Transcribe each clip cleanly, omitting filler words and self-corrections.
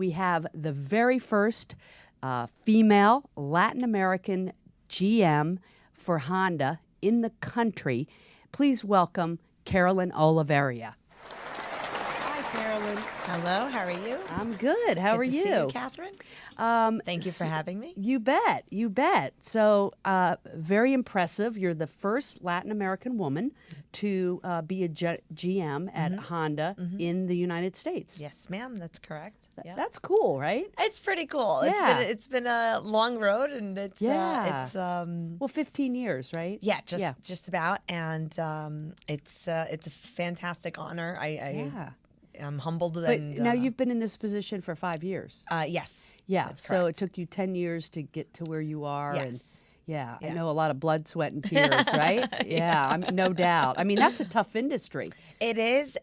we have the very first female Latin American GM for Honda in the country. Please welcome Carolyn Olavarria. Hi, Carolyn. Hello, how are you? I'm good. How are you? Good to see you, Catherine. Thank you for having me. You bet. You bet. So, very impressive. You're the first Latin American woman to be a GM at Honda in the United States. Yes, ma'am. That's correct. Yeah. That's cool, right? It's pretty cool. Yeah. It's been a long road, and it's well, 15 years, right? Yeah, just about, and it's a fantastic honor. I'm humbled. But now you've been in this position for 5 years. Yes. Yeah. That's so correct. it took you 10 years to get to where you are. Yes. And I know a lot of blood, sweat, and tears, right? No doubt. I mean, that's a tough industry. It is.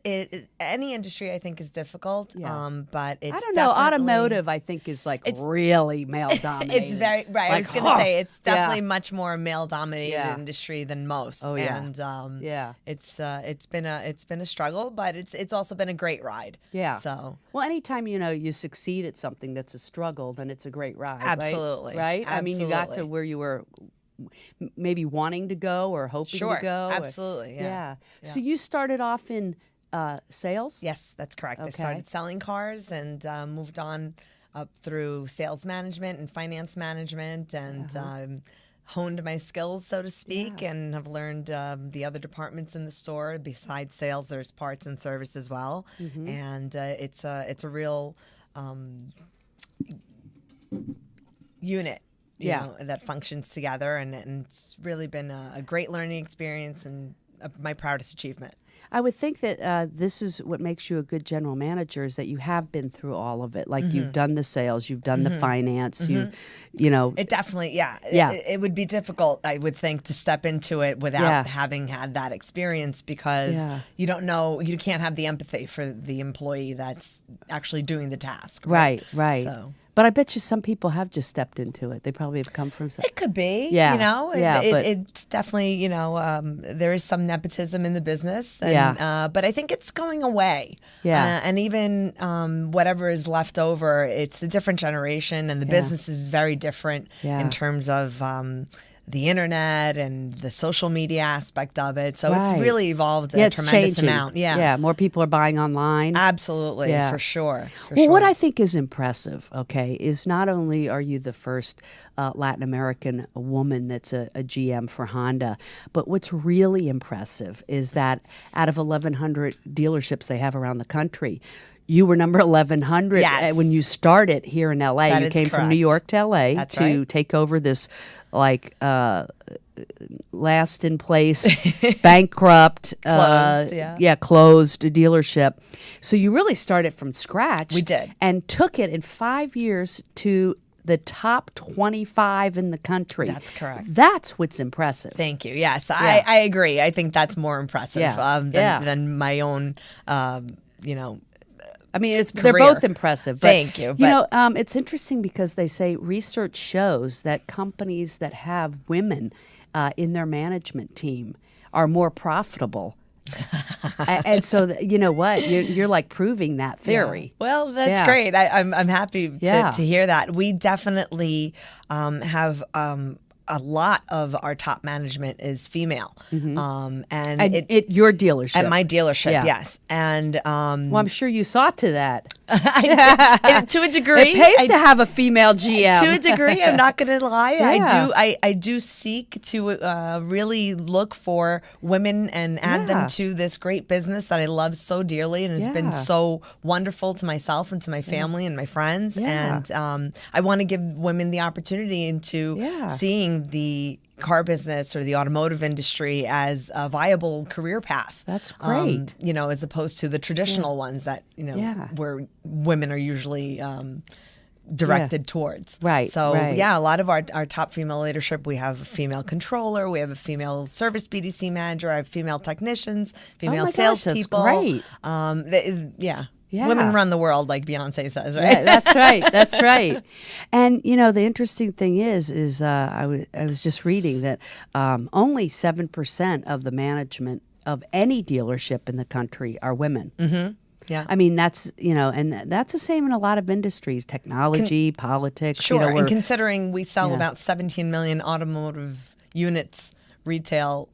Any industry, I think, is difficult. But it's I don't know. Automotive, I think, is really male dominated. It's very right. I was going to say it's definitely much more male dominated industry than most. Oh yeah. And it's been a struggle, but it's also been a great ride. Yeah. So well, anytime you succeed at something that's a struggle, then it's a great ride. Absolutely. Right. Absolutely. I mean, you got to where you were maybe wanting to go or hoping to go. Absolutely. Yeah. So you started off in sales? Yes, that's correct. Okay. I started selling cars and moved on up through sales management and finance management and honed my skills, so to speak, and have learned the other departments in the store. Besides sales, there's parts and service as well. And it's a real unit. You know, that functions together, and it's really been a great learning experience and my proudest achievement. I would think that this is what makes you a good general manager is that you have been through all of it. Like you've done the sales, you've done the finance, you know. It definitely, It would be difficult, I would think, to step into it without having had that experience because you don't know, you can't have the empathy for the employee that's actually doing the task. Right. So. But I bet you some people have just stepped into it. They probably have come from some. It could be, but it's definitely, there is some nepotism in the business. And, but I think it's going away. Yeah. And even whatever is left over, it's a different generation, and the business is very different in terms of the internet and the social media aspect of it. So it's really evolved a tremendous amount. Yeah, more people are buying online. Absolutely, for sure. What I think is impressive, is not only are you the first Latin American woman that's a GM for Honda, but what's really impressive is that out of 1,100 dealerships they have around the country, you were number 1,100 when you started here in L.A. You came from New York to L.A. to take over this, last in place, bankrupt, closed dealership. So you really started from scratch. We did. And took it in 5 years to the top 25 in the country. That's correct. That's what's impressive. Thank you. Yes, I agree. I think that's more impressive than my own, I mean, they're both impressive. But, Thank you. It's interesting because they say research shows that companies that have women in their management team are more profitable. And so, you know what? You're like proving that theory. Yeah. Well, that's great. I'm happy to hear that. We definitely have a lot of our top management is female. And at your dealership. At my dealership, yes. And well, I'm sure you saw to that. To a degree. It pays to have a female GM. To a degree, I'm not going to lie. I do seek to really look for women and add them to this great business that I love so dearly, and it's been so wonderful to myself and to my family and my friends. And I want to give women the opportunity into seeing the car business or the automotive industry as a viable career path. That's great. As opposed to the traditional ones that, where women are usually directed towards. Right. So, a lot of our top female leadership, we have a female controller, we have a female service BDC manager, I have female technicians, female salespeople. That's great. Women run the world, like Beyonce says, right? Yeah, that's right. That's right. And the interesting thing is I was just reading that only 7% of the management of any dealership in the country are women. Yeah. I mean, that's, and that's the same in a lot of industries, technology, politics. Sure. And considering we sell about 17 million automotive units retail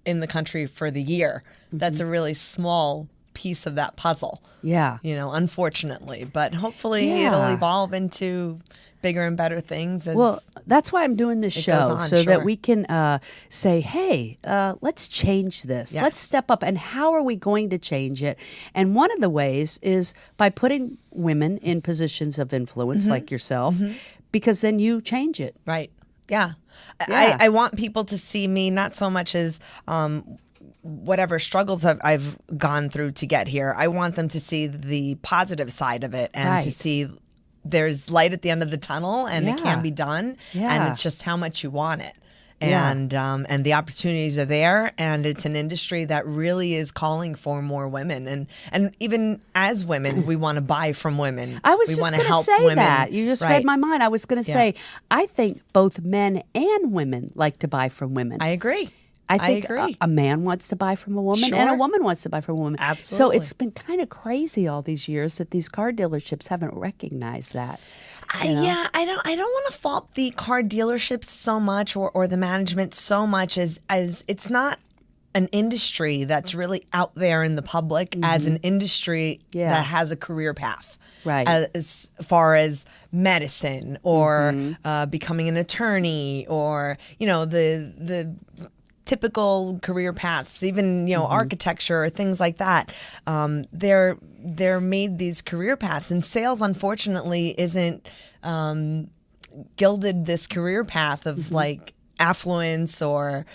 in the country for the year, that's a really small piece of that puzzle. Yeah. Unfortunately. But hopefully it'll evolve into bigger and better things. Well, that's why I'm doing this show, so that we can say, hey, let's change this. Yes. Let's step up. And how are we going to change it? And one of the ways is by putting women in positions of influence like yourself, because then you change it. Right. Yeah. I want people to see me not so much as whatever struggles I've gone through to get here. I want them to see the positive side of it and to see there's light at the end of the tunnel, and it can be done. And it's just how much you want it. And the opportunities are there, and it's an industry that really is calling for more women, and even as women, we want to buy from women. I was just going to say women. that. You just read my mind. I was going to say, I think both men and women like to buy from women. I agree. I think agree. A man wants to buy from a woman, and a woman wants to buy from a woman. Absolutely. So it's been kind of crazy all these years that these car dealerships haven't recognized that. Yeah, I don't want to fault the car dealerships so much or the management so much as it's not an industry that's really out there in the public as an industry that has a career path. Right. As far as medicine or becoming an attorney or, the typical career paths, even architecture or things like that. They're made these career paths, and sales, unfortunately, isn't gilded this career path of like affluence or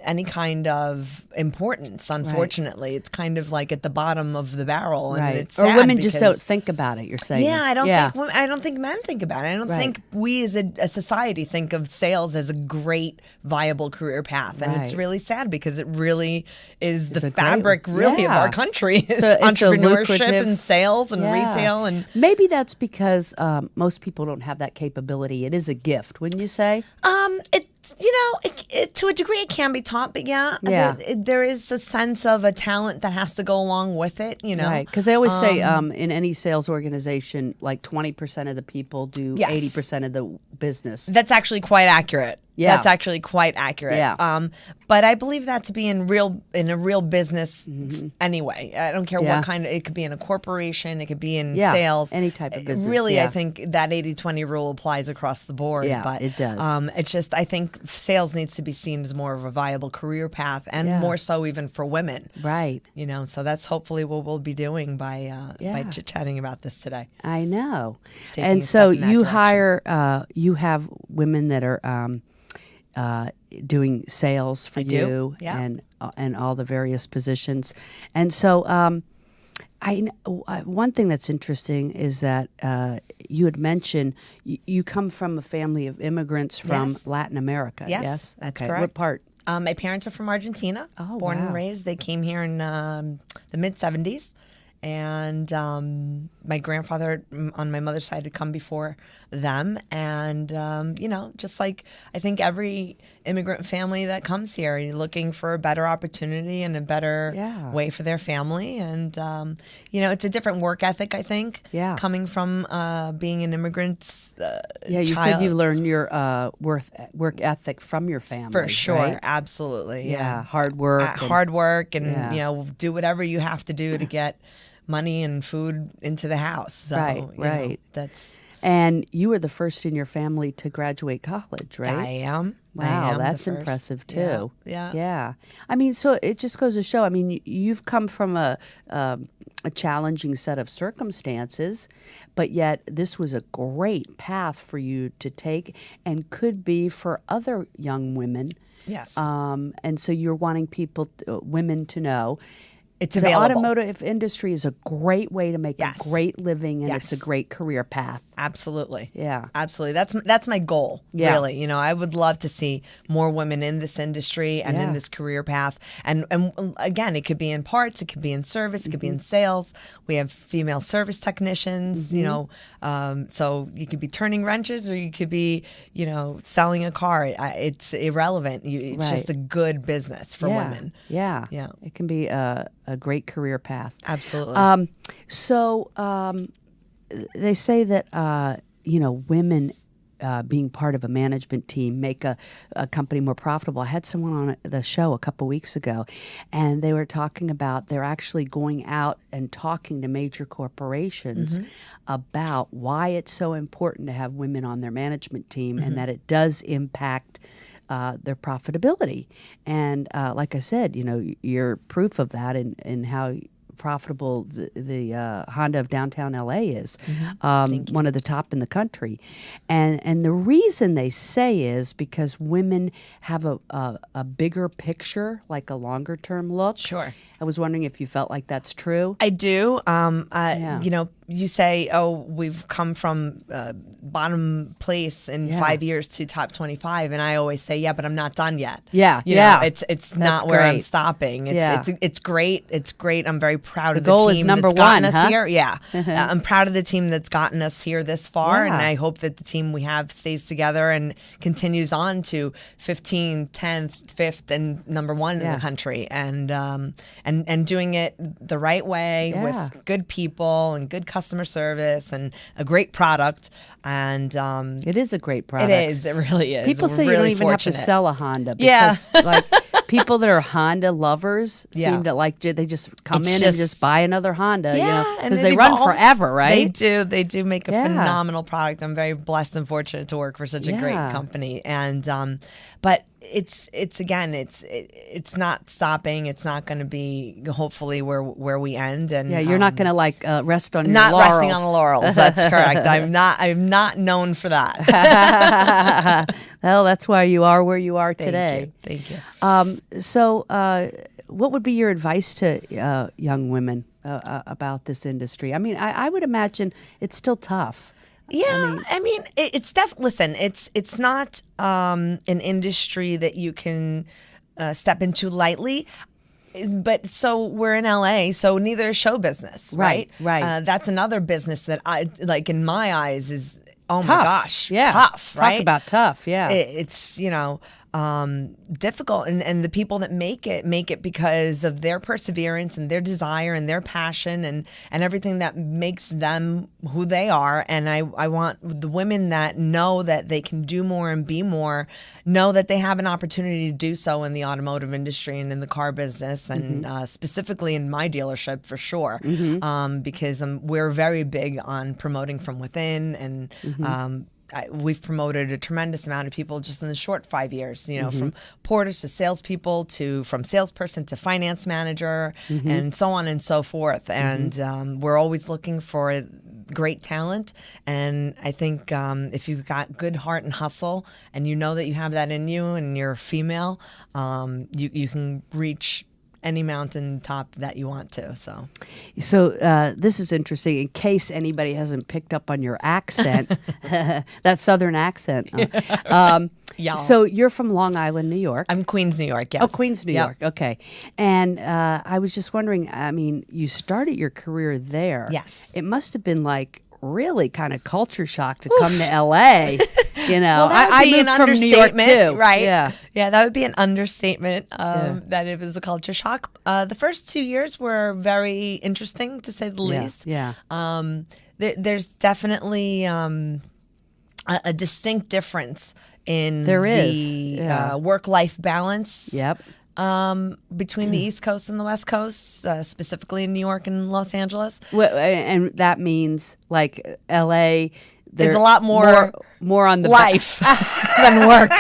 any kind of importance. Unfortunately, it's kind of like at the bottom of the barrel, and it's sad or women just don't think about it. You're saying, I don't think men think about it. I don't think we as a society think of sales as a great, viable career path, and it's really sad because it really is the fabric, of our country. Is entrepreneurship and sales and retail, and maybe that's because most people don't have that capability. It is a gift, wouldn't you say? To a degree, it can be taught, but there is a sense of a talent that has to go along with it, Right, because they always say in any sales organization, like 20% of the people do 80% of the business. That's actually quite accurate. Yeah. That's actually quite accurate. Yeah. But I believe that to be in a real business anyway. I don't care what kind of, it could be in a corporation, it could be in sales. Any type of business. Really, I think that 80-20 rule applies across the board. Yeah, but it does. It's just, I think sales needs to be seen as more of a viable career path, and more so even for women. Right. So that's hopefully what we'll be doing by chit-chatting about this today. I know. Taking and a so step in that you direction. hire, you have women that are doing sales for you and all the various positions. And so one thing that's interesting is that you had mentioned you come from a family of immigrants from Latin America. Yes, that's okay. correct. What part? My parents are from Argentina, born and raised. They came here in the mid-'70s. And my grandfather on my mother's side had come before them. And, just like I think every immigrant family that comes here, you're looking for a better opportunity and a better way for their family. And, it's a different work ethic, I think, coming from being an immigrant you child. said you learned your work ethic from your family. For sure. Right? Absolutely. Yeah. Hard work. Hard work and, do whatever you have to do to get money and food into the house. So, right. And you were the first in your family to graduate college, right? I am. Wow, that's impressive too. Yeah. I mean, so it just goes to show. I mean, you've come from a challenging set of circumstances, but yet this was a great path for you to take, and could be for other young women. Yes. And so you're wanting women to know. It's available. The automotive industry is a great way to make a great living, and it's a great career path. Absolutely. Yeah. Absolutely. That's my goal, really. I would love to see more women in this industry and in this career path. And again, it could be in parts, it could be in service, it could be in sales. We have female service technicians, so you could be turning wrenches or you could be, selling a car. It's irrelevant. It's just a good business for women. Yeah. It can be a great career path. Absolutely. So they say that women being part of a management team make a company more profitable. I had someone on the show a couple weeks ago, and they were talking about they're actually going out and talking to major corporations about why it's so important to have women on their management team and that it does impact their profitability. And like I said, you're proof of that in how profitable the Honda of downtown LA is, one of the top in the country. And the reason they say is because women have a bigger picture, like a longer term look. Sure. I was wondering if you felt like that's true. I do. You say, we've come from bottom place in 5 years to top 25, and I always say, yeah, but I'm not done yet. Yeah, It's not where I'm stopping. It's great. It's great. I'm very proud of the goal team is number that's gotten one, us huh? here. Yeah, I'm proud of the team that's gotten us here this far, Yeah. and I hope that the team we have stays together and continues on to 15, 10th, 5th, and number one in the country, and doing it the right way with good people and good customer service and a great product. And it is a great product. It is. It really is. People say We're you don't really even have to fortunate. sell a Honda because like people that are Honda lovers Yeah. seem to like they just come It's in and just buy another Honda, and because it they run evolves. forever, right? They do make a phenomenal product. I'm very blessed and fortunate to work for such a great Yeah. company. And but it's not stopping. It's not going to be hopefully where we end. And You're not going to rest on your not laurels. resting on the laurels. That's correct. I'm not known for that. Well, that's why you are where you are today. Thank you. So, what would be your advice to young women about this industry? I mean, I would imagine it's still tough. Yeah, I mean, it's listen, it's not an industry that you can step into lightly. But so we're in LA, so neither is show business, right? Right. That's another business that I like in my eyes is my Tough. gosh, Yeah. tough, right? Talk about tough, yeah. It's difficult, and the people that make it because of their perseverance and their desire and their passion and everything that makes them who they are. And I want the women that know that they can do more and be more, know that they have an opportunity to do so in the automotive industry and in the car business, and specifically in my dealership for sure, because we're very big on promoting from within, and we've promoted a tremendous amount of people just in the short 5 years, from porters to salespeople from salesperson to finance manager and so on and so forth. And we're always looking for great talent. And I think if you've got good heart and hustle and you know that you have that in you and you're a female, you can reach any mountaintop that you want to. So this is interesting. In case anybody hasn't picked up on your accent, that Southern accent. So you're from Long Island, New York. I'm Queens, New York. Yes. Oh, Queens, New York. Okay. And I was just wondering. I mean, you started your career there. Yes. It must have been like really kind of culture shock to come to LA. Well, I moved from New York too. Right? Yeah. Yeah, that would be an understatement. That it was a culture shock. The first 2 years were very interesting, to say the least. Yeah. There's definitely a distinct difference in the work-life balance. Yep. Between the East Coast and the West Coast, specifically in New York and Los Angeles. And that means like LA. There's a lot more on the life than work,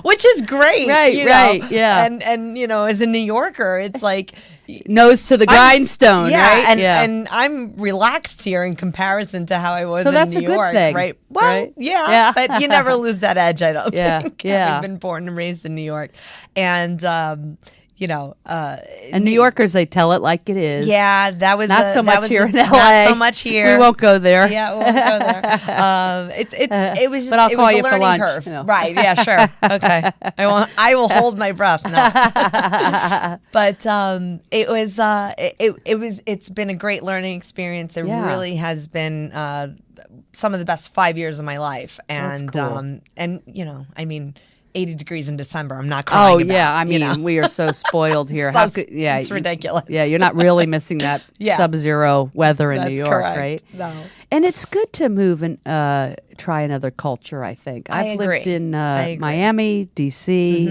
which is great. Right. Yeah. And as a New Yorker, it's like nose to the grindstone. Right. And I'm relaxed here in comparison to how I was in that's New a good York. thing, right? Well, right? Yeah. But you never lose that edge, I don't think. Yeah. Having been born and raised in New York. And and New Yorkers, they tell it like it is. Yeah, that was not so much here in LA. Not so much here. We won't go there. Yeah, we won't go there. It was just, but I'll call you a for learning lunch. curve. Right? Yeah, sure. Okay. I will hold my breath now. But it's been a great learning experience. It really has been some of the best 5 years of my life, and That's cool. and I mean, 80 degrees in December. I'm not crying. Oh about, yeah, I mean we are so spoiled here. So it's ridiculous. Yeah, you're not really missing that sub-zero weather in New York, correct. right? No. And it's good to move and try another culture, I think. I've lived in Miami, D.C.,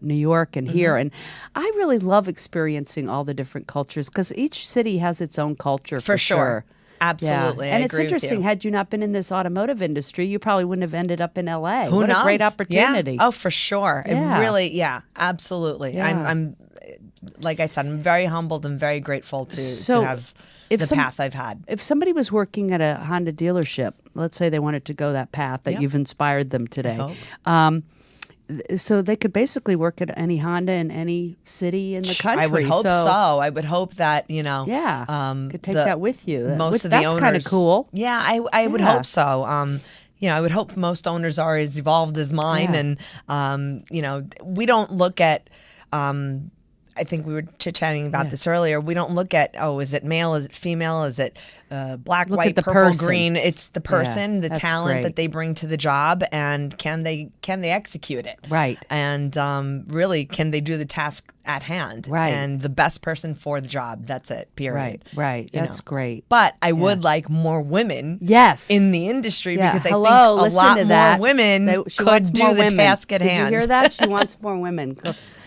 New York, and here. And I really love experiencing all the different cultures because each city has its own culture for sure. Absolutely. Yeah. And it's interesting. Had you not been in this automotive industry, you probably wouldn't have ended up in L.A. Who What knows? a great opportunity. Yeah. Oh, for sure. Yeah. It really, absolutely. Yeah. I'm like I said, I'm very humbled and very grateful to have the path I've had. If somebody was working at a Honda dealership, let's say they wanted to go that path that you've inspired them today, so they could basically work at any Honda in any city in the country. I would hope so. I would hope that, could take that with you. Most of that's the owners, kind of cool. Yeah, I would hope so. I would hope most owners are as evolved as mine, and we don't look at. I think we were chit-chatting about this earlier. We don't look at, is it male, is it female, is it black, white, purple, green? It's the person, the talent that they bring to the job, and can they execute it? Right. And really, can they do the task at hand? Right. And the best person for the job. That's it. Period. Right. That's great. But I would like more women. Yes. In the industry because I think a listen lot to more that. women could do the task at hand. Did you hear that? She wants more women.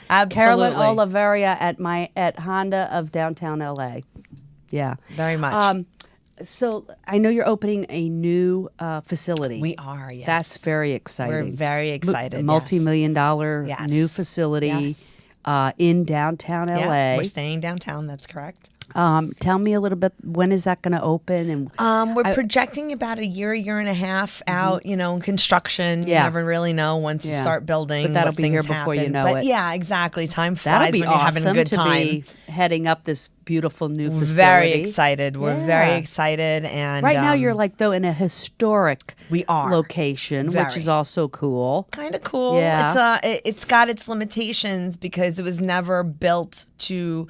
Absolutely. Carolyn Olavarria at Honda of downtown LA. Yeah. Very much. So I know you're opening a new facility. We are, yes. That's very exciting. We're very excited. Multi-million-dollar new facility in downtown LA. Yeah, we're staying downtown, that's correct. Tell me a little bit, when is that going to open? And we're projecting about a year and a half out, in construction. You never really know once you start building. But that'll be here before you know it. Yeah, exactly. Time flies when you're having a good time. Be heading up this beautiful new facility. Very excited. We're very excited. And right now you're in a historic location, Very. which is also cool. Kind of cool. Yeah. It's got its limitations because it was never built to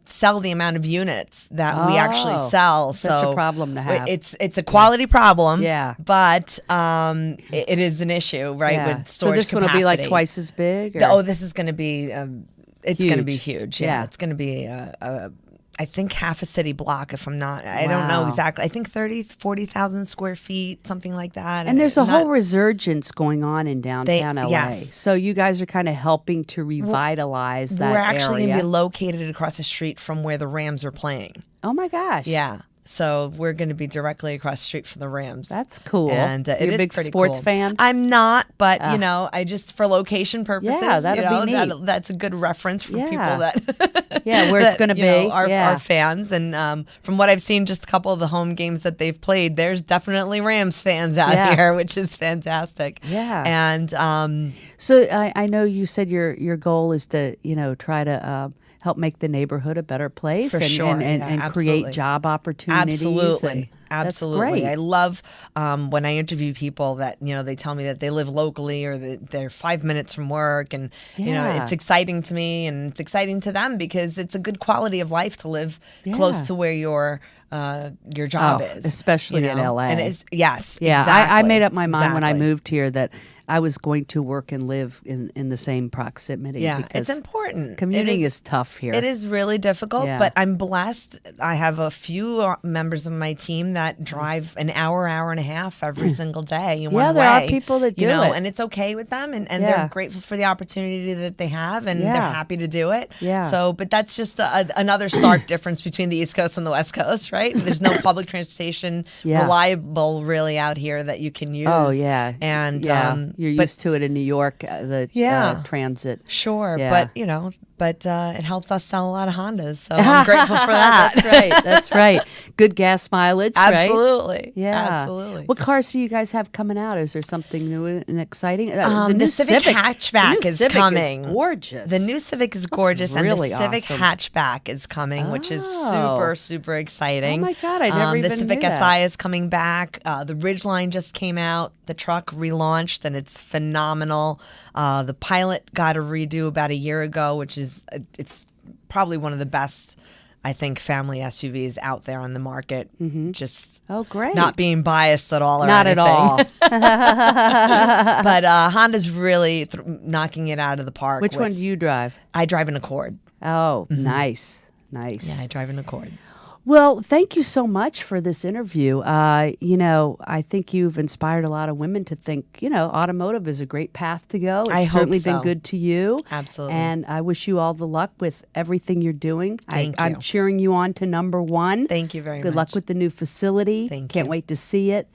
sell the amount of units that we actually sell. Such a problem to have. It's a quality problem. Yeah. But it is an issue, right? With storage so this one will be like twice as big? Or? This is going to be it's going to be huge. Yeah. It's going to be I think half a city block, if I'm not, I don't know exactly. I think 40,000 square feet, something like that. And there's a whole resurgence going on in downtown LA. Yes. So you guys are kind of helping to revitalize that area. We're actually going to be located across the street from where the Rams are playing. Oh my gosh. Yeah. So we're going to be directly across the street from the Rams. That's cool. And You're a big sports fan? I'm not, but I just for location purposes, that'd be neat. That's a good reference for people that where it's going to be. Our fans. And from what I've seen, just a couple of the home games that they've played, there's definitely Rams fans out here, which is fantastic. Yeah. And so I know you said your goal is to try to help make the neighborhood a better place and create job opportunities. Absolutely. Absolutely. I love when I interview people that, they tell me that they live locally or that they're 5 minutes from work. And, it's exciting to me and it's exciting to them because it's a good quality of life to live close to where your job is. Especially in LA. And yes. Yeah. Exactly. I made up my mind when I moved here that I was going to work and live in the same proximity. Yeah, because it's important. Commuting is tough here. It is really difficult, but I'm blessed. I have a few members of my team that drive an hour and a half every single day in one way. Yeah, there are people that do it. And it's okay with them, and they're grateful for the opportunity that they have, and they're happy to do it. Yeah. So, but that's just another stark difference between the East Coast and the West Coast, right? There's no public transportation reliable really out here that you can use. Oh, yeah. And you're used to it in New York, the transit. Sure, but it helps us sell a lot of Hondas, so I'm grateful for that. That's right. Good gas mileage, absolutely. Right? Yeah, absolutely. What cars do you guys have coming out? Is there something new and exciting? The new Civic hatchback is coming. Is gorgeous. The new Civic is gorgeous, really and the Civic hatchback is coming, which is super exciting. Oh my God, I never even The Civic knew SI is coming back. The Ridgeline just came out. The truck relaunched, and it's phenomenal. The Pilot got a redo about a year ago, which is it's probably one of the best I think family SUVs out there on the market. Just great. not being biased at all or Not anything. at all. But Honda's really knocking it out of the park. Which one do you drive? I drive an Accord. Oh, nice. Nice. Yeah, I drive an Accord. Well, thank you so much for this interview. I think you've inspired a lot of women to think, automotive is a great path to go. It's certainly been good to you. Absolutely. And I wish you all the luck with everything you're doing. Thank you. I'm cheering you on to #1. Thank you very much. Good luck with the new facility. Thank Can't you. wait to see it.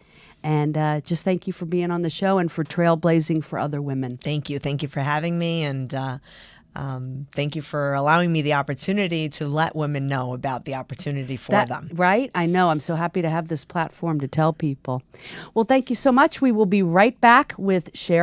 And just thank you for being on the show and for trailblazing for other women. Thank you. Thank you for having me. And thank you for allowing me the opportunity to let women know about the opportunity for them. Right? I know. I'm so happy to have this platform to tell people. Well, thank you so much. We will be right back with Cheryl.